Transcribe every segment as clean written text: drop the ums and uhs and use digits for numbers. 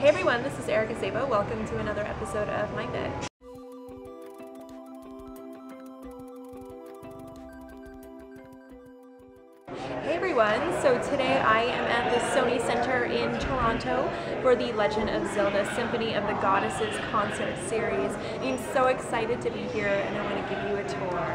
Hey everyone, this is Erica Sabo. Welcome to another episode of Mind It. Hey everyone, so today I am at the Sony Centre in Toronto for the Legend of Zelda Symphony of the Goddesses concert series. I'm so excited to be here and I want to give you a tour.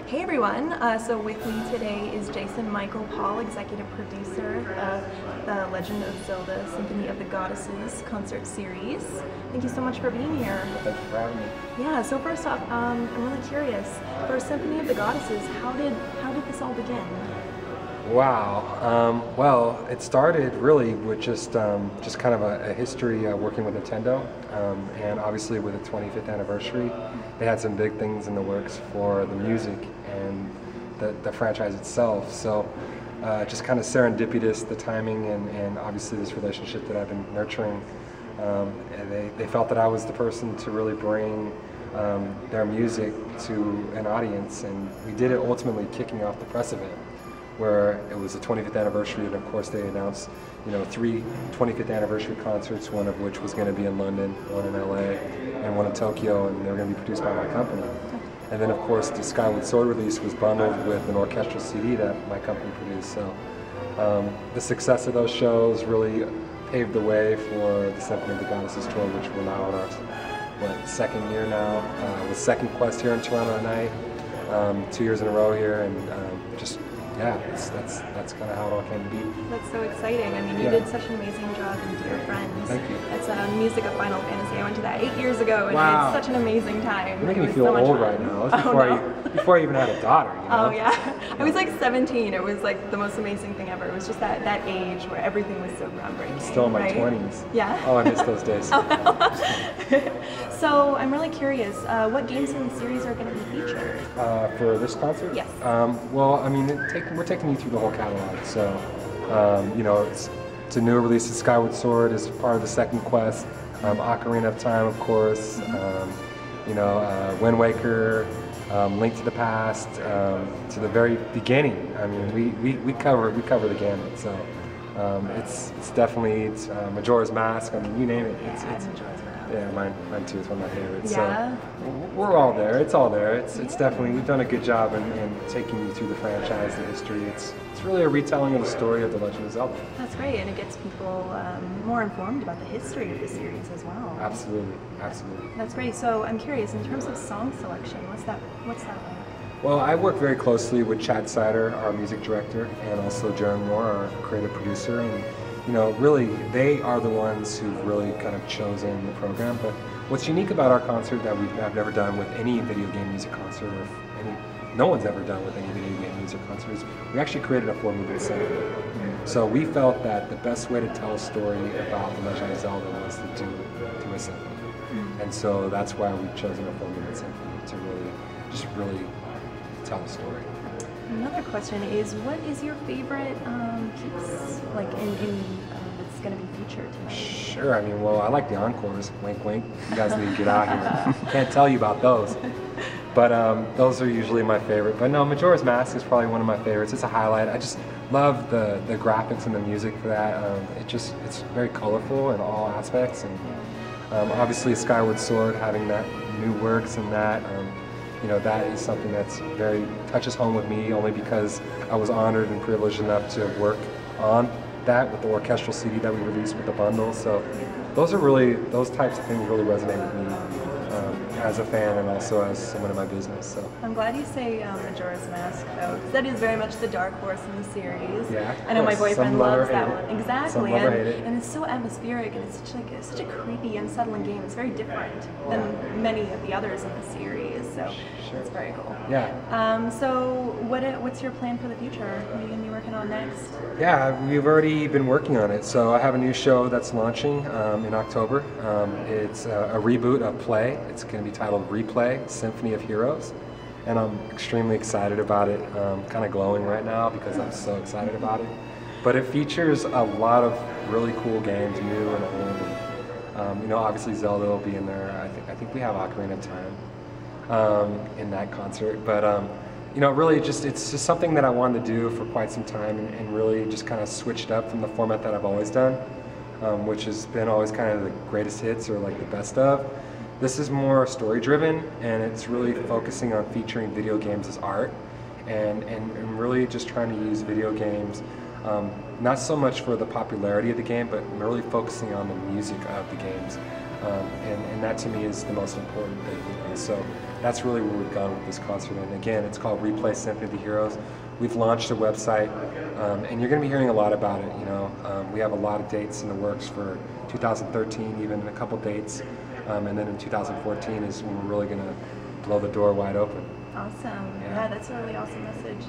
Hey everyone, so with me today is Jason Michael Paul, executive producer of the Legend of Zelda Symphony of the Goddesses concert series. Thank you so much for being here. Well, thank you for having me. Yeah, so first off, I'm really curious, for Symphony of the Goddesses, how did this all begin? Wow. Well, it started really with just kind of a history working with Nintendo, and obviously with the 25th anniversary, they had some big things in the works for the music and the franchise itself. So just kind of serendipitous, the timing, and obviously this relationship that I've been nurturing. And they felt that I was the person to really bring their music to an audience, and we did it ultimately kicking off the press event, where it was the 25th anniversary, and of course they announced, 3 25th anniversary concerts, one of which was going to be in London, one in LA, and one in Tokyo, and they were going to be produced by my company. And then of course the Skyward Sword release was bundled with an orchestral CD that my company produced. So the success of those shows really paved the way for the Symphony of the Goddesses tour, which we're now on our second year now, with Second Quest here in Toronto tonight, 2 years in a row here, and just yeah, that's kind of how it all came to be. That's so exciting. I mean, you did such an amazing job in Dear Friends. Thank you. It's music of Final Fantasy. I went to that 8 years ago, and wow. I had such an amazing time. You're making me feel old right now. That was before I even had a daughter, Oh yeah. I was like 17. It was like the most amazing thing ever. It was just that age where everything was so groundbreaking. I'm still in my right? 20s. Yeah. Oh, I miss those days. So I'm really curious, what games in the series are going to be featured? For this concert? Yes. Well, I mean, we're taking you through the whole catalog. So, it's a newer release. Skyward Sword is part of the Second Quest. Ocarina of Time, of course. Wind Waker, Link to the Past, to the very beginning. I mean, we cover the gamut. So, it's definitely Majora's Mask. I mean, you name it. It's Majora's Mask. Yeah, mine too. It's one of my favorites. Yeah. So we're all there. It's all there. It's definitely, we've done a good job in taking you through the franchise, the history. It's really a retelling of the story of The Legend of Zelda. That's great, and it gets people more informed about the history of the series as well. Absolutely, absolutely. That's great. So I'm curious, in terms of song selection, what's that like? Well, I work very closely with Chad Sider, our music director, and also Jaron Moore, our creative producer, and really they are the ones who've really kind of chosen the program. But what's unique about our concert that I've never done with any video game music concert, or no one's ever done with any video game music concert, is we actually created a 4-movement symphony. So we felt that the best way to tell a story about The Legend of Zelda was to do it through a symphony. And so that's why we've chosen a 4-movement symphony to really tell a story. Another question is, what is your favorite piece, like that's going to be featured tonight? Sure. I mean, well, I like the encores. Wink, wink. You guys need to get out here. Can't tell you about those. But those are usually my favorite. But no, Majora's Mask is probably one of my favorites. It's a highlight. I just love the graphics and the music for that. It's very colorful in all aspects. And obviously Skyward Sword, having that new works and that, that is something that's touches home with me, only because I was honored and privileged enough to work on that with the orchestral CD that we released with the bundle. So those types of things really resonate with me as a fan and also as someone in my business. So I'm glad you say Majora's Mask, though, because that is very much the dark horse in the series. Yeah, I know my boyfriend loves that one. Some Exactly, love or hate it. and it's so atmospheric, and it's such a creepy, unsettling game. It's very different than many of the others in the series. So it's very cool. Yeah. So what's your plan for the future? What are you going to be working on next? Yeah, we've already been working on it. So I have a new show that's launching in October. It's a reboot of Play. It's going to be titled Replay, Symphony of Heroes. And I'm extremely excited about it. Kind of glowing right now because I'm so excited about it. But it features a lot of really cool games, new and old. Obviously Zelda will be in there. I think we have Ocarina of Time in that concert. But really it's just something that I wanted to do for quite some time, and really just kind of switched up from the format that I've always done, which has been always kind of the greatest hits or like the best of. This is more story driven, and it's really focusing on featuring video games as art, and really just trying to use video games not so much for the popularity of the game, but really focusing on the music of the games. And that to me is the most important thing. And so that's really where we've gone with this concert. And again, it's called Replay Symphony of the Heroes. We've launched a website, and you're going to be hearing a lot about it. We have a lot of dates in the works for 2013, even a couple dates, and then in 2014 is when we're really going to blow the door wide open. Awesome. Yeah, that's a really awesome message.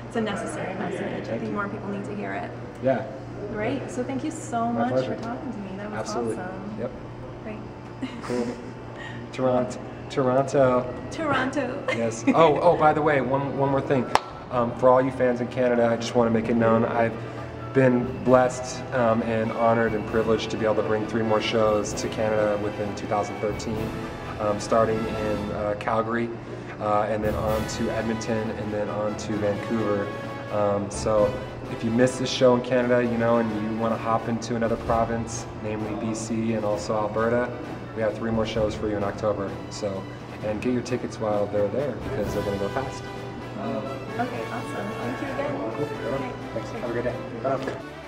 It's a necessary message. I think more people need to hear it. Yeah. Great. So thank you so My much pleasure. for talking to me. That was Absolutely. awesome. Yep. Great. Cool. Toronto. Yes. Oh, by the way, one more thing. For all you fans in Canada, I just want to make it known I've been blessed and honored and privileged to be able to bring 3 more shows to Canada within 2013, starting in Calgary, and then on to Edmonton, and then on to Vancouver. So if you missed this show in Canada, and you want to hop into another province, namely BC and also Alberta, we have 3 more shows for you in October. So, and get your tickets while they're there, because they're going to go fast. Okay, awesome. Thank you again. Cool. Thanks. Have a good day. Bye.